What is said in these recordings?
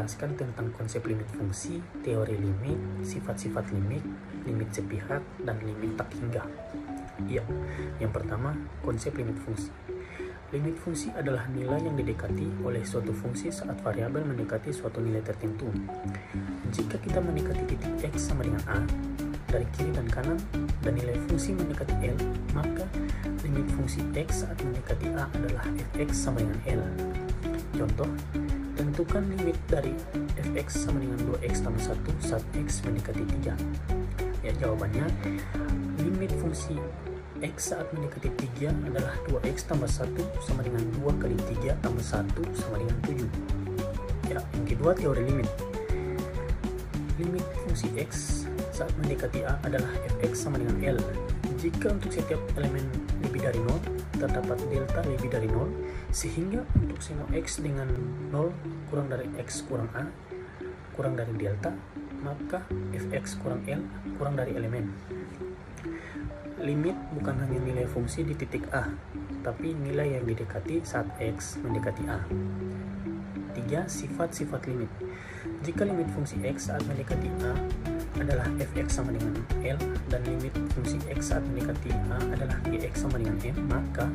menjelaskan tentang konsep limit fungsi, teori limit, sifat-sifat limit, limit sepihak, dan limit tak hingga. Ya, yang pertama, konsep limit fungsi. Limit fungsi adalah nilai yang didekati oleh suatu fungsi saat variabel mendekati suatu nilai tertentu. Jika kita mendekati titik X sama dengan A, dari kiri dan kanan, dan nilai fungsi mendekati L, maka limit fungsi X saat mendekati A adalah fx sama dengan L. Contoh, tentukan limit dari fx sama dengan 2x tambah 1 saat x mendekati 3. Ya, jawabannya, limit fungsi x saat mendekati 3 adalah 2x tambah 1 sama dengan 2 kali 3 tambah 1 sama dengan 7. Ya, yang kedua, teori limit. Limit fungsi x saat mendekati A adalah fx sama dengan L. Jika untuk setiap elemen lebih dari 0, terdapat delta lebih dari 0, sehingga untuk semua x dengan 0 kurang dari x kurang A, kurang dari delta, maka fx kurang L kurang dari elemen. Limit bukan hanya nilai fungsi di titik A, tapi nilai yang didekati saat x mendekati A. 3. Sifat-sifat limit. Jika limit fungsi x saat mendekati A adalah fx sama dengan L, dan limit fungsi x saat mendekati A adalah gx sama dengan M, maka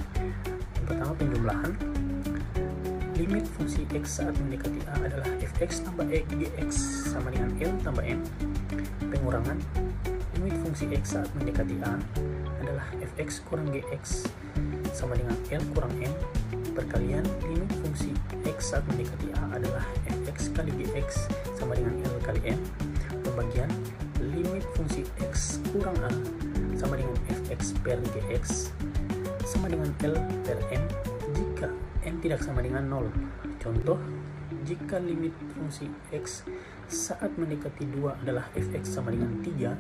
yang pertama, penjumlahan. Limit fungsi x saat mendekati A adalah fx tambah gx sama dengan L tambah M. Pengurangan. Limit fungsi x saat mendekati A adalah fx kurang gx sama dengan L kurang M. Perkalian, limit fungsi x saat mendekati A adalah fx kali gx sama dengan L kali M. Pembagian, limit fungsi x kurang A sama dengan fx per gx sama dengan L per M jika M tidak sama dengan 0. Contoh, jika limit fungsi x saat mendekati 2 adalah fx sama dengan 3,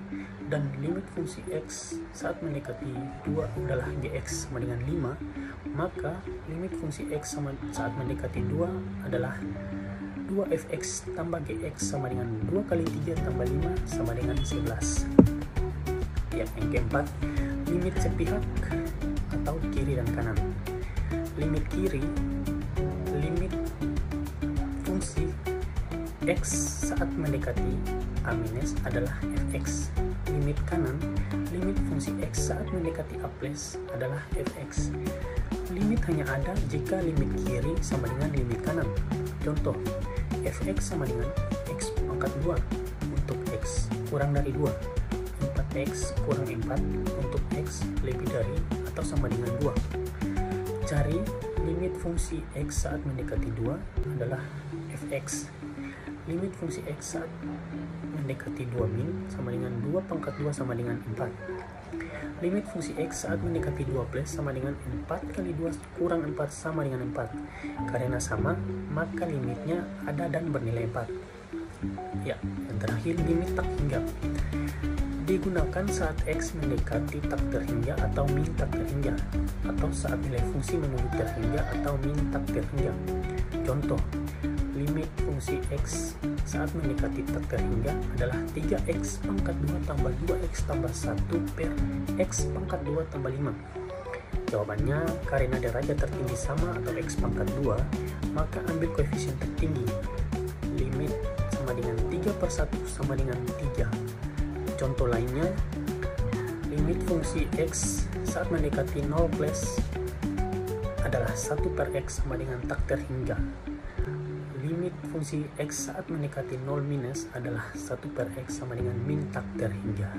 dan limit fungsi x saat mendekati 2 adalah gx sama dengan 5, maka limit fungsi x saat mendekati 2 adalah 2fx tambah gx sama dengan 2 kali 3 tambah 5 sama dengan 11. Yang keempat, limit sepihak atau kiri dan kanan. Limit kiri, limit fungsi x saat mendekati A minus adalah fx. Limit kanan, limit fungsi x saat mendekati A plus adalah fx. Limit hanya ada jika limit kiri sama dengan limit kanan. Contoh, fx sama dengan x pangkat 2 untuk x kurang dari 2, 4x kurang 4 untuk x lebih dari atau sama dengan 2. Cari limit fungsi x saat mendekati 2 adalah fx. Limit fungsi x saat mendekati 2 min sama dengan 2 pangkat 2 sama dengan 4. Limit fungsi x saat mendekati 2 plus sama dengan 4 kali 2 kurang 4 sama dengan 4. Karena sama, maka limitnya ada dan bernilai 4. Ya, yang terakhir, limit tak hingga. Digunakan saat x mendekati tak terhingga atau min tak terhingga, atau saat nilai fungsi menuju terhingga atau min tak terhingga. Contoh, limit fungsi x saat mendekati tak terhingga adalah 3x pangkat 2 tambah 2x tambah 1 per x pangkat 2 tambah 5. Jawabannya, karena derajat tertinggi sama atau x pangkat 2, maka ambil koefisien tertinggi. Limit sama dengan 3/1 sama dengan 3. Contoh lainnya, limit fungsi x saat mendekati 0 plus adalah 1 per x sama dengan tak terhingga. Limit fungsi x saat mendekati 0 minus adalah 1 per x sama dengan min tak terhingga.